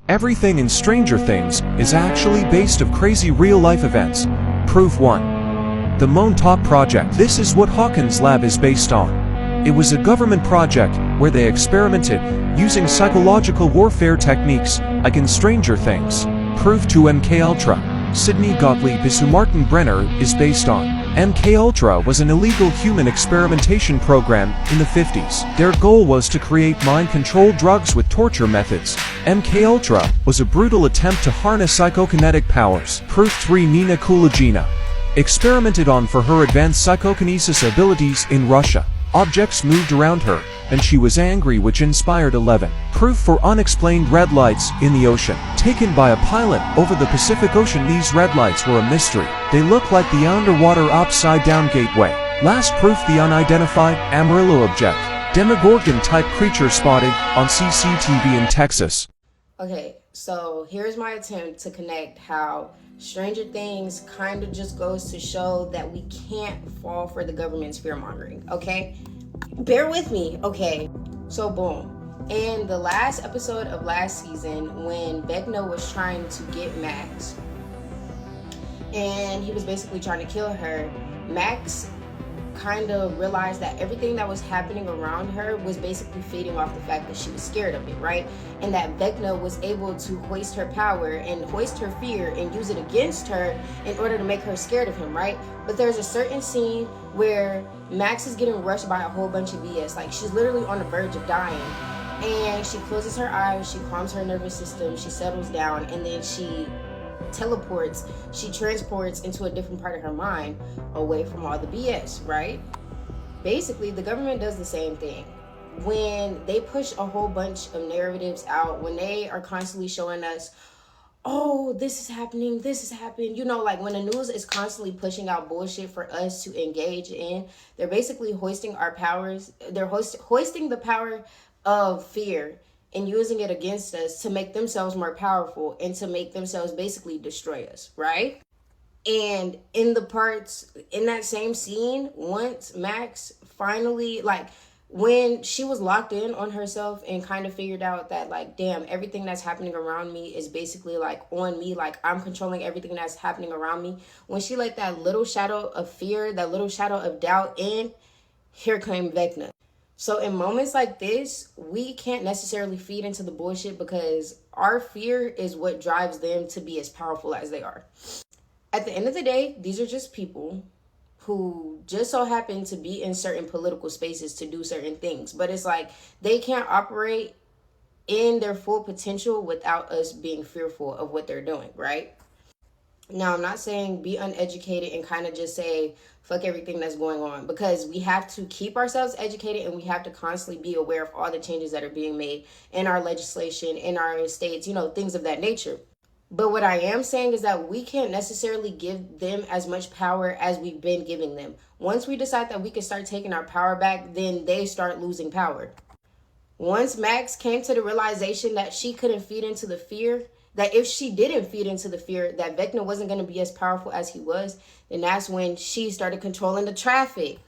Everything in Stranger Things is actually based of crazy real-life events. Proof 1. The Montauk Project. This is what Hawkins' lab is based on. It was a government project where they experimented using psychological warfare techniques, like in Stranger Things. Proof 2. MKUltra. Sidney Gottlieb is who Martin Brenner is based on. MKUltra was an illegal human experimentation program in the 50s. Their goal was to create mind-controlled drugs with torture methods. MKUltra was a brutal attempt to harness psychokinetic powers. Proof 3. Nina Kulagina. Experimented on for her advanced psychokinesis abilities in Russia. Objects moved around her, and she was angry, which inspired 11. Proof 4. Unexplained red lights in the ocean. Taken by a pilot over the Pacific Ocean, these red lights were a mystery. They look like the underwater upside-down gateway. Last proof. The unidentified Amarillo object. Demogorgon-type creature spotted on CCTV in Texas. Okay, so here's my attempt to connect how Stranger Things kind of just goes to show that we can't fall for the government's fear-mongering, okay? Bear with me, okay? So boom. In the last episode of last season, when Vecna was trying to get Max, and he was basically trying to kill her, Max kind of realized that everything that was happening around her was basically feeding off the fact that she was scared of it, right? And that Vecna was able to hoist her power and hoist her fear and use it against her in order to make her scared of him, right? But there's a certain scene where Max is getting rushed by a whole bunch of BS. Like, she's literally on the verge of dying. And she closes her eyes, she calms her nervous system, she settles down, and then she transports into a different part of her mind away from all the BS, right? Basically, the government does the same thing. When they push a whole bunch of narratives out, when they are constantly showing us, oh, this is happening, this has happened, you know, like when the news is constantly pushing out bullshit for us to engage in, they're basically hoisting our powers, they're hoisting the power of fear and using it against us to make themselves more powerful and to make themselves basically destroy us, right? And in that same scene, once Max finally, like, when she was locked in on herself and kind of figured out that, like, damn, everything that's happening around me is basically, like, on me, like, I'm controlling everything that's happening around me. When she let that little shadow of fear, that little shadow of doubt in, here came Vecna. So in moments like this, we can't necessarily feed into the bullshit because our fear is what drives them to be as powerful as they are. At the end of the day, these are just people who just so happen to be in certain political spaces to do certain things. But it's like they can't operate in their full potential without us being fearful of what they're doing, right? Now, I'm not saying be uneducated and kind of just say, fuck everything that's going on, because we have to keep ourselves educated and we have to constantly be aware of all the changes that are being made in our legislation, in our states, you know, things of that nature. But what I am saying is that we can't necessarily give them as much power as we've been giving them. Once we decide that we can start taking our power back, then they start losing power. Once Max came to the realization that she couldn't feed into the fear, that if she didn't feed into the fear that Vecna wasn't going to be as powerful as he was, then that's when she started controlling the traffic.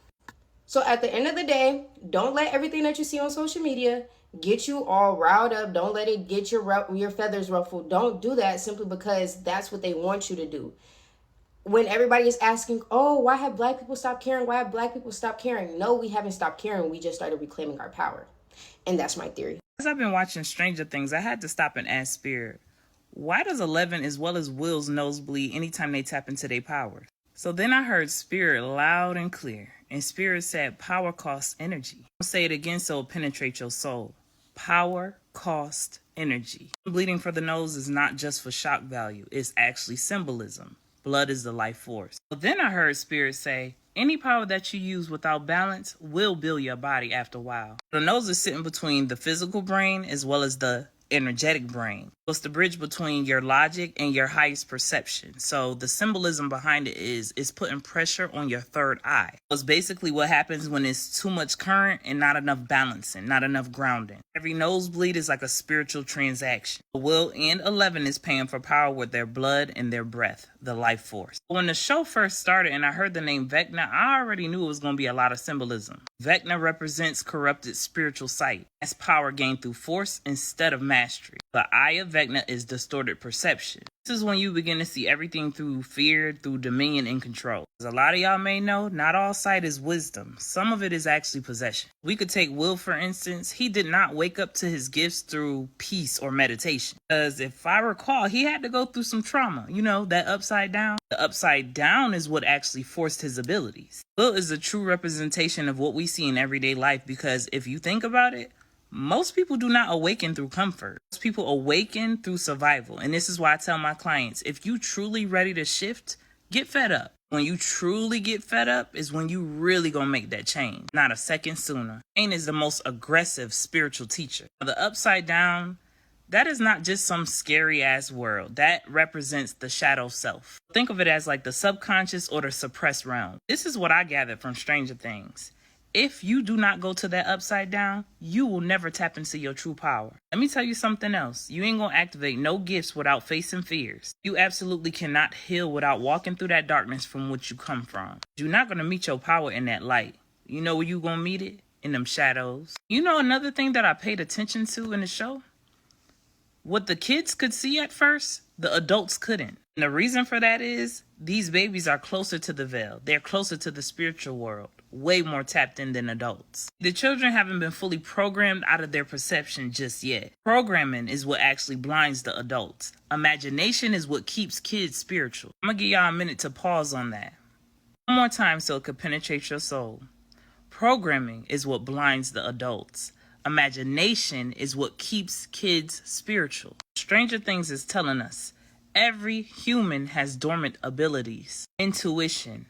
So at the end of the day, don't let everything that you see on social media get you all riled up. Don't let it get your feathers ruffled. Don't do that simply because that's what they want you to do. When everybody is asking, oh, why have black people stopped caring? Why have black people stopped caring? No, we haven't stopped caring. We just started reclaiming our power. And that's my theory. As I've been watching Stranger Things, I had to stop and ask Spirit, why does 11 as well as Will's nose bleed anytime they tap into their powers? So then I heard Spirit loud and clear, and Spirit said power costs energy. I'll say it again so it'll penetrate your soul. Power costs energy. Bleeding for the nose is not just for shock value, it's actually symbolism. Blood is the life force. So then I heard Spirit say, any power that you use without balance will build your body after a while. The nose is sitting between the physical brain as well as the energetic brain. It's the bridge between your logic and your highest perception. So the symbolism behind it is putting pressure on your third eye. It's basically what happens when it's too much current and not enough balancing, not enough grounding. Every nosebleed is like a spiritual transaction. The will and 11 is paying for power with their blood and their breath, the life force. When the show first started and I heard the name Vecna, I already knew it was going to be a lot of symbolism. Vecna represents corrupted spiritual sight. That's power gained through force instead of mastery. The eye of Vecna is distorted perception. This is when you begin to see everything through fear, through dominion and control. As a lot of y'all may know, not all sight is wisdom. Some of it is actually possession. We could take Will, for instance. He did not wake up to his gifts through peace or meditation. Because if I recall, he had to go through some trauma. You know, that upside down. The upside down is what actually forced his abilities. Will is a true representation of what we see in everyday life because if you think about it, most people do not awaken through comfort. Most people awaken through survival. And this is why I tell my clients, if you truly ready to shift, get fed up. When you truly get fed up is when you really gonna make that change. Not a second sooner. Pain is the most aggressive spiritual teacher. The upside down, that is not just some scary ass world. That represents the shadow self. Think of it as like the subconscious or the suppressed realm. This is what I gathered from Stranger Things. If you do not go to that upside down, you will never tap into your true power. Let me tell you something else. You ain't gonna activate no gifts without facing fears. You absolutely cannot heal without walking through that darkness from which you come from. You're not gonna meet your power in that light. You know where you gonna meet it? In them shadows. You know another thing that I paid attention to in the show? What the kids could see at first, the adults couldn't. And the reason for that is these babies are closer to the veil. They're closer to the spiritual world. Way more tapped in than adults. The children haven't been fully programmed out of their perception just yet. Programming is what actually blinds the adults. Imagination is what keeps kids spiritual. I'm gonna give y'all a minute to pause on that. One more time so it could penetrate your soul. Programming is what blinds the adults. Imagination is what keeps kids spiritual. Stranger Things is telling us every human has dormant abilities. Intuition,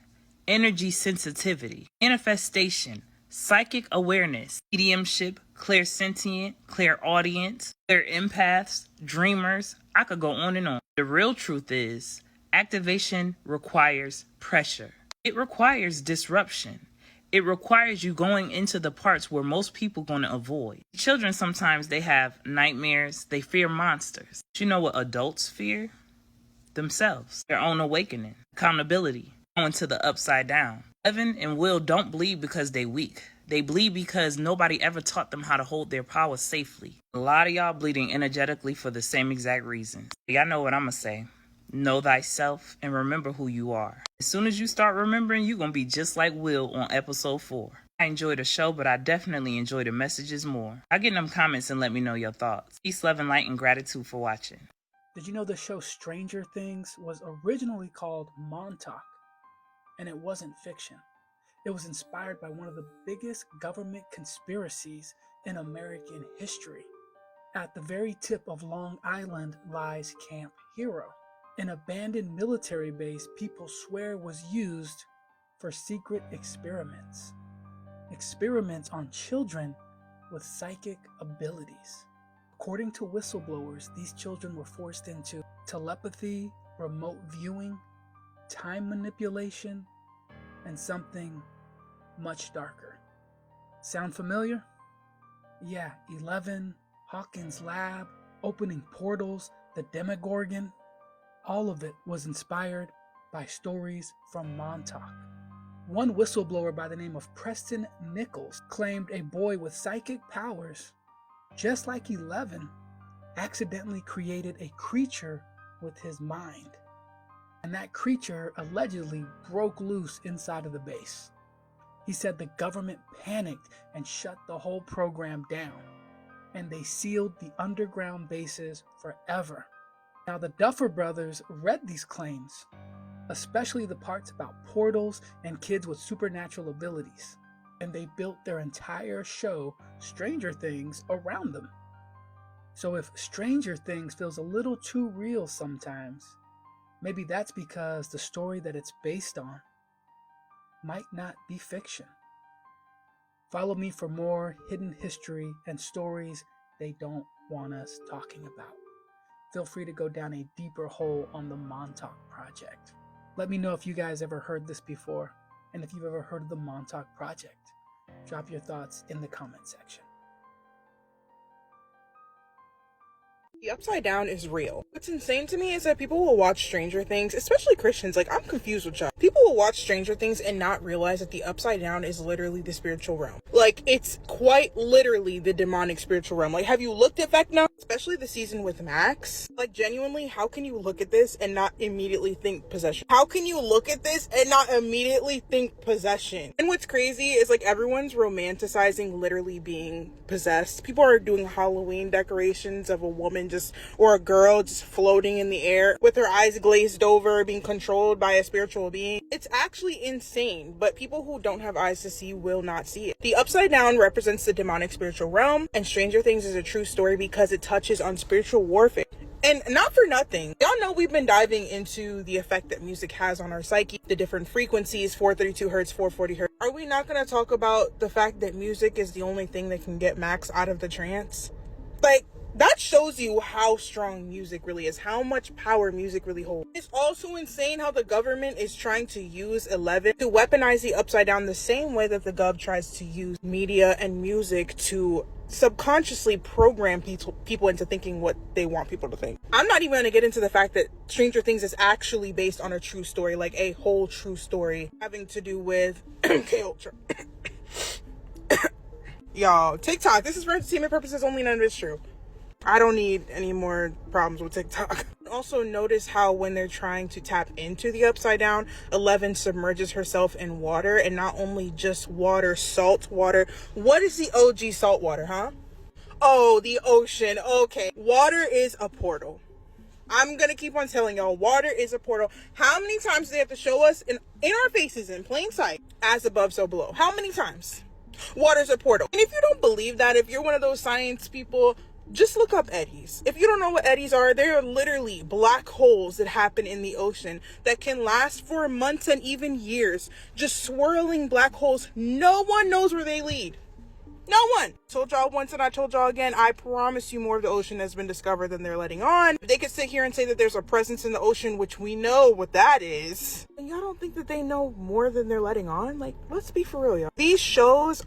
energy sensitivity, manifestation, psychic awareness, mediumship, clairsentient, clairaudience, clair empaths, dreamers. I could go on and on. The real truth is activation requires pressure. It requires disruption. It requires you going into the parts where most people going to avoid. Children sometimes they have nightmares. They fear monsters. But you know what adults fear? Themselves. Their own awakening. Accountability. Going to the upside down. Evan and Will don't bleed because they weak. They bleed because nobody ever taught them how to hold their power safely. A lot of y'all bleeding energetically for the same exact reasons. Y'all know what I'm going to say. Know thyself and remember who you are. As soon as you start remembering, you're going to be just like Will on episode 4. I enjoyed the show, but I definitely enjoy the messages more. I get in them comments and let me know your thoughts. Peace, love, and light, and gratitude for watching. Did you know the show Stranger Things was originally called Montauk? And it wasn't fiction. It was inspired by one of the biggest government conspiracies in American history. At the very tip of Long Island lies Camp Hero, an abandoned military base people swear was used for secret experiments. Experiments on children with psychic abilities. According to whistleblowers, these children were forced into telepathy, remote viewing, time manipulation, and something much darker. Sound familiar? Yeah, 11, Hawkins' lab, opening portals, the Demogorgon. All of it was inspired by stories from Montauk. One whistleblower by the name of Preston Nichols claimed a boy with psychic powers, just like 11, accidentally created a creature with his mind. And that creature allegedly broke loose inside of the base. He said the government panicked and shut the whole program down, and they sealed the underground bases forever. Now the Duffer Brothers read these claims, especially the parts about portals and kids with supernatural abilities, and they built their entire show, Stranger Things, around them. So if Stranger Things feels a little too real sometimes, maybe that's because the story that it's based on might not be fiction. Follow me for more hidden history and stories they don't want us talking about. Feel free to go down a deeper hole on the Montauk Project. Let me know if you guys ever heard this before, and if you've ever heard of the Montauk Project. Drop your thoughts in the comment section. The upside down is real. What's insane to me is that people will watch Stranger Things, especially Christians. Like, I'm confused with y'all. People will watch Stranger Things and not realize that the upside down is literally the spiritual realm. Like, it's quite literally the demonic spiritual realm. Like, have you looked at Vecna? Especially the season with Max. Like, genuinely, how can you look at this and not immediately think possession? How can you look at this and not immediately think possession? And what's crazy is, like, everyone's romanticizing literally being possessed. People are doing Halloween decorations of a woman or a girl just floating in the air with her eyes glazed over, being controlled by a spiritual being. It's actually insane, but people who don't have eyes to see will not see it. The upside down represents the demonic spiritual realm, and Stranger Things is a true story because it touches on spiritual warfare. And not for nothing, y'all know we've been diving into the effect that music has on our psyche, the different frequencies, 432 hertz, 440 hertz. Are we not going to talk about the fact that music is the only thing that can get Max out of the trance? Like, that shows you how strong music really is, how much power music really holds. It's also insane how the government is trying to use 11 to weaponize the upside down the same way that the gov tries to use media and music to subconsciously program people into thinking what they want people to think. I'm not even going to get into the fact that Stranger Things is actually based on a true story, like a whole true story having to do with MKUltra. Y'all, TikTok, this is for entertainment purposes only, none of it's true. I don't need any more problems with TikTok. Also notice how when they're trying to tap into the upside down, 11 submerges herself in water, and not only just water, salt water. What is the OG salt water, huh? Oh, the ocean. Okay. Water is a portal. I'm going to keep on telling y'all, water is a portal. How many times do they have to show us in our faces in plain sight, as above, so below? How many times? Water's a portal. And if you don't believe that, if you're one of those science people, just look up eddies. If you don't know what eddies are, they are literally black holes that happen in the ocean that can last for months and even years. Just swirling black holes. No one knows where they lead. No one. Told y'all once and I told y'all again, I promise you more of the ocean has been discovered than they're letting on. If they could sit here and say that there's a presence in the ocean, which we know what that is, and y'all don't think that they know more than they're letting on? Like, let's be for real, y'all. These shows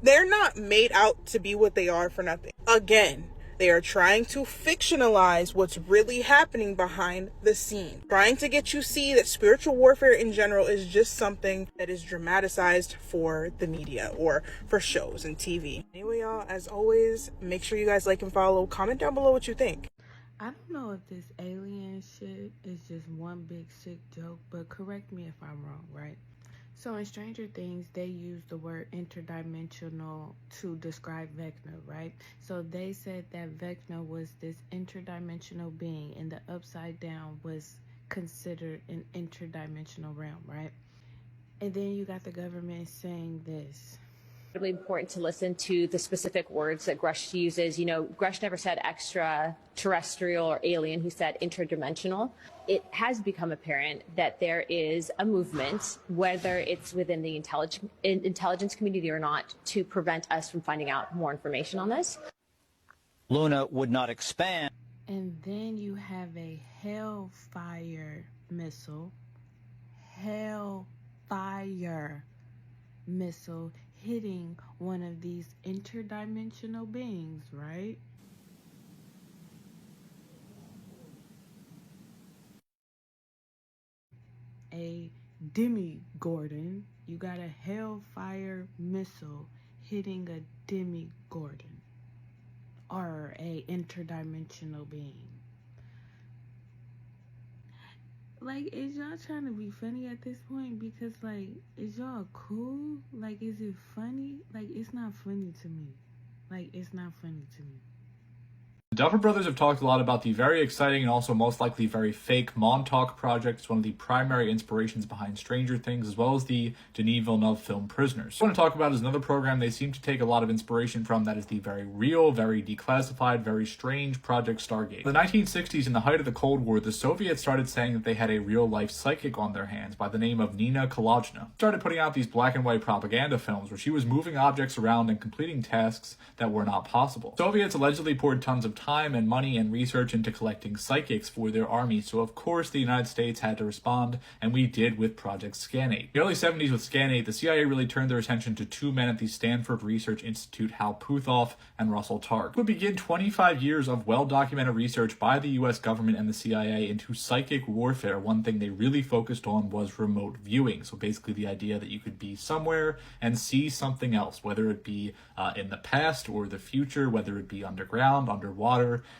they're not made out to be what they are for nothing. Again, they are trying to fictionalize what's really happening behind the scene. Trying to get you see that spiritual warfare in general is just something that is dramatized for the media or for shows and TV. Anyway, y'all, as always, make sure you guys like and follow. Comment down below what you think. I don't know if this alien shit is just one big sick joke, but correct me if I'm wrong, right? So in Stranger Things, they use the word interdimensional to describe Vecna, right? So they said that Vecna was this interdimensional being, and the upside down was considered an interdimensional realm, right? And then you got the government saying this. Incredibly important to listen to the specific words that Grush uses. You know, Grush never said extraterrestrial or alien. He said interdimensional. It has become apparent that there is a movement, whether it's within the intelligence community or not, to prevent us from finding out more information on this. Luna would not expand. And then you have a Hellfire missile. Hellfire missile hitting one of these interdimensional beings, right? A demigorgon. You got a Hellfire missile hitting a demigorgon or a interdimensional being. Like, is y'all trying to be funny at this point? Because, like, is y'all cool? Like, is it funny? Like, it's not funny to me. Like, it's not funny to me. The Duffer Brothers have talked a lot about the very exciting and also most likely very fake Montauk project. It's one of the primary inspirations behind Stranger Things, as well as the Denis Villeneuve film Prisoners. What I want to talk about is another program they seem to take a lot of inspiration from that is the very real, very declassified, very strange Project Stargate. In the 1960s, in the height of the Cold War, the Soviets started saying that they had a real-life psychic on their hands by the name of Nina Kalajna. Started putting out these black and white propaganda films where she was moving objects around and completing tasks that were not possible. Soviets allegedly poured tons of time and money and research into collecting psychics for their army, so of course the United States had to respond, and we did with Project Scan8. In the early 70s with Scan8, the CIA really turned their attention to two men at the Stanford Research Institute, Hal Puthoff and Russell Targ. It would begin 25 years of well-documented research by the US government and the CIA into psychic warfare. One thing they really focused on was remote viewing, so basically the idea that you could be somewhere and see something else, whether it be in the past or the future, whether it be underground, underwater,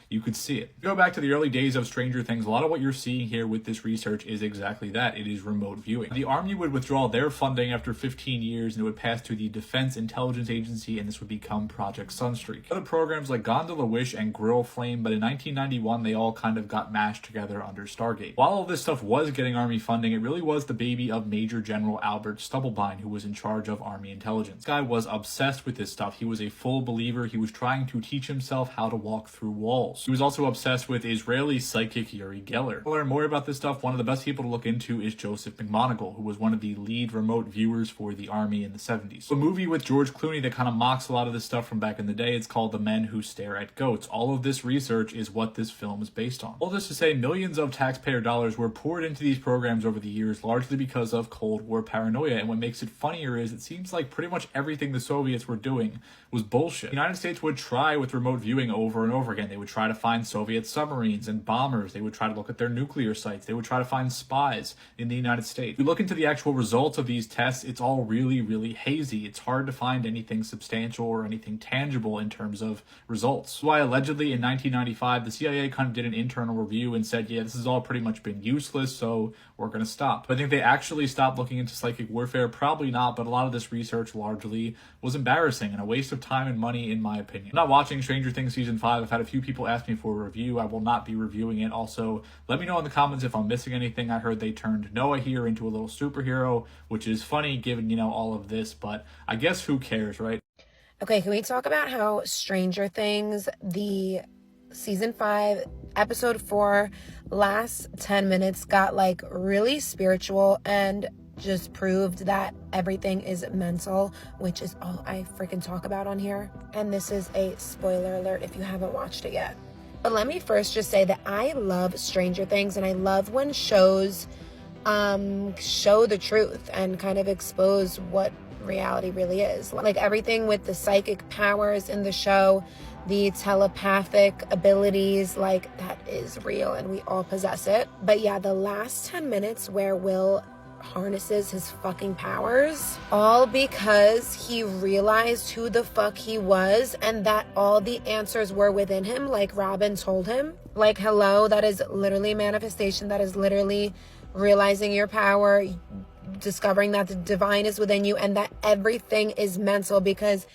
you could see it. Go back to the early days of Stranger Things, a lot of what you're seeing here with this research is exactly that. It is remote viewing. The Army would withdraw their funding after 15 years and it would pass to the Defense Intelligence Agency, and this would become Project Sunstreak. Other programs like Gondola Wish and Grill Flame, but in 1991 they all kind of got mashed together under Stargate. While all this stuff was getting Army funding, it really was the baby of Major General Albert Stubblebine who was in charge of Army intelligence. This guy was obsessed with this stuff. He was a full believer. He was trying to teach himself how to walk through walls. He was also obsessed with Israeli psychic Uri Geller. To learn more about this stuff, one of the best people to look into is Joseph McMoneagle, who was one of the lead remote viewers for the Army in the 70s. A movie with George Clooney that kind of mocks a lot of this stuff from back in the day. It's called The Men Who Stare at Goats. All of this research is what this film is based on. All this to say, millions of taxpayer dollars were poured into these programs over the years, largely because of Cold War paranoia, and what makes it funnier is it seems like pretty much everything the Soviets were doing was bullshit. The United States would try with remote viewing over and over again. They would try to find Soviet submarines and bombers. They would try to look at their nuclear sites. They would try to find spies in the United States. If you look into the actual results of these tests, it's all really, really hazy. It's hard to find anything substantial or anything tangible in terms of results. That's why allegedly in 1995, the CIA kind of did an internal review and said, yeah, this has all pretty much been useless, so we're going to stop. But I think they actually stopped looking into psychic warfare. Probably not, but a lot of this research largely was embarrassing and a waste of time and money, in my opinion. I'm not watching Stranger Things Season 5. I've had a few people ask me for a review. I will not be reviewing it. Also, let me know in the comments if I'm missing anything. I heard they turned Noah here into a little superhero, which is funny given, all of this, but I guess who cares, right? Okay, can we talk about how Stranger Things, the Season 5, Episode 4, last 10 minutes got really spiritual and just proved that everything is mental, which is all I freaking talk about on here. And this is a spoiler alert if you haven't watched it yet. But let me first just say that I love Stranger Things, and I love when shows show the truth and kind of expose what reality really is. Like everything with the psychic powers in the show, the telepathic abilities, that is real and we all possess it. But yeah, the last 10 minutes where Will harnesses his fucking powers, all because he realized who the fuck he was and that all the answers were within him, like Robin told him. Hello, that is literally manifestation. That is literally realizing your power, discovering that the divine is within you and that everything is mental, because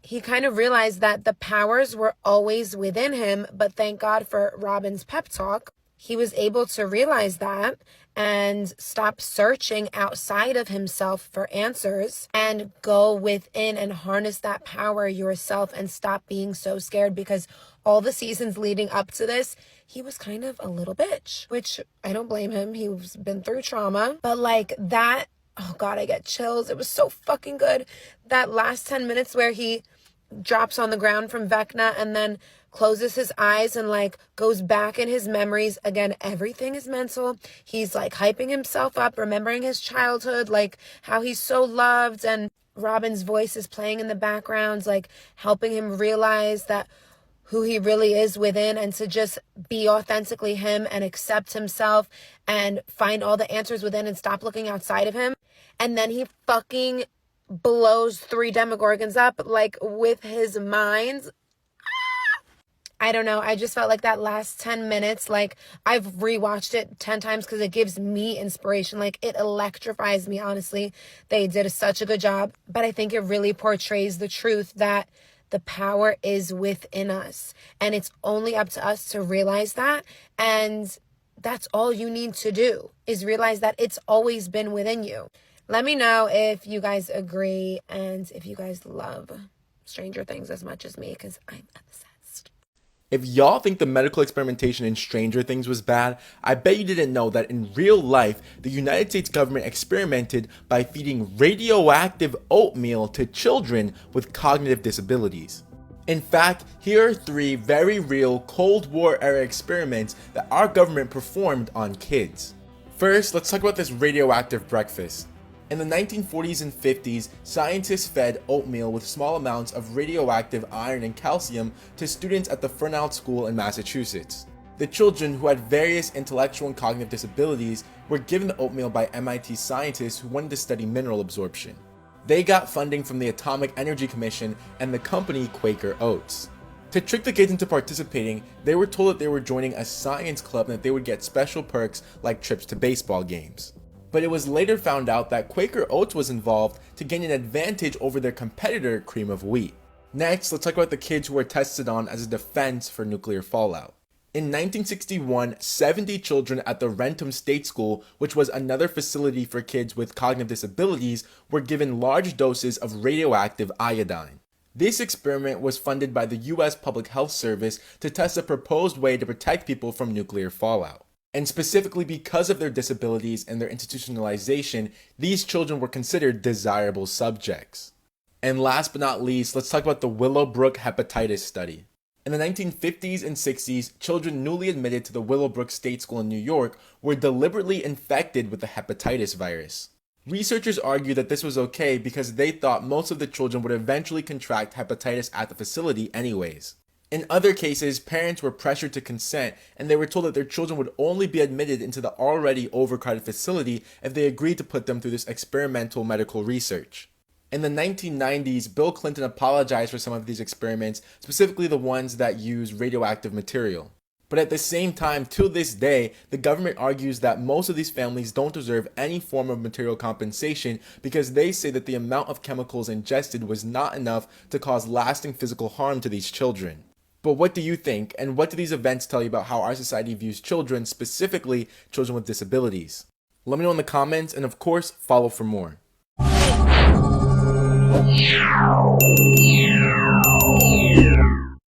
he kind of realized that the powers were always within him. But thank God for Robin's pep talk, he was able to realize that and stop searching outside of himself for answers and go within and harness that power yourself and stop being so scared, because all the seasons leading up to this, he was kind of a little bitch, which I don't blame him. He's been through trauma, but that, oh God, I get chills. It was so fucking good. That last 10 minutes where he drops on the ground from Vecna and then closes his eyes and goes back in his memories. Again, everything is mental. He's hyping himself up, remembering his childhood, how he's so loved, and Robin's voice is playing in the background, helping him realize that who he really is within, and to just be authentically him and accept himself and find all the answers within and stop looking outside of him. And then he fucking blows 3 Demogorgons up with his mind. I don't know. I just felt like that last 10 minutes, I've rewatched it 10 times because it gives me inspiration. It electrifies me, honestly. They did such a good job. But I think it really portrays the truth that The power is within us, and it's only up to us to realize that. And that's all you need to do, is realize that it's always been within you. Let me know if you guys agree and if you guys love Stranger Things as much as me, because I'm obsessed. If y'all think the medical experimentation in Stranger Things was bad, I bet you didn't know that in real life, the United States government experimented by feeding radioactive oatmeal to children with cognitive disabilities. In fact, here are 3 very real Cold War era experiments that our government performed on kids. First, let's talk about this radioactive breakfast. In the 1940s and 50s, scientists fed oatmeal with small amounts of radioactive iron and calcium to students at the Fernald School in Massachusetts. The children, who had various intellectual and cognitive disabilities, were given the oatmeal by MIT scientists who wanted to study mineral absorption. They got funding from the Atomic Energy Commission and the company Quaker Oats. To trick the kids into participating, they were told that they were joining a science club and that they would get special perks like trips to baseball games. But it was later found out that Quaker Oats was involved to gain an advantage over their competitor, Cream of Wheat. Next, let's talk about the kids who were tested on as a defense for nuclear fallout. In 1961, 70 children at the Rentham State School, which was another facility for kids with cognitive disabilities, were given large doses of radioactive iodine. This experiment was funded by the US Public Health Service to test a proposed way to protect people from nuclear fallout. And specifically because of their disabilities and their institutionalization, these children were considered desirable subjects. And last but not least, let's talk about the Willowbrook hepatitis study. In the 1950s and 60s, children newly admitted to the Willowbrook State School in New York were deliberately infected with the hepatitis virus. Researchers argue that this was okay because they thought most of the children would eventually contract hepatitis at the facility anyways. In other cases, parents were pressured to consent, and they were told that their children would only be admitted into the already overcrowded facility if they agreed to put them through this experimental medical research. In the 1990s, Bill Clinton apologized for some of these experiments, specifically the ones that use radioactive material. But at the same time, to this day, the government argues that most of these families don't deserve any form of material compensation because they say that the amount of chemicals ingested was not enough to cause lasting physical harm to these children. But what do you think, and what do these events tell you about how our society views children, specifically children with disabilities? Let me know in the comments, and of course, follow for more.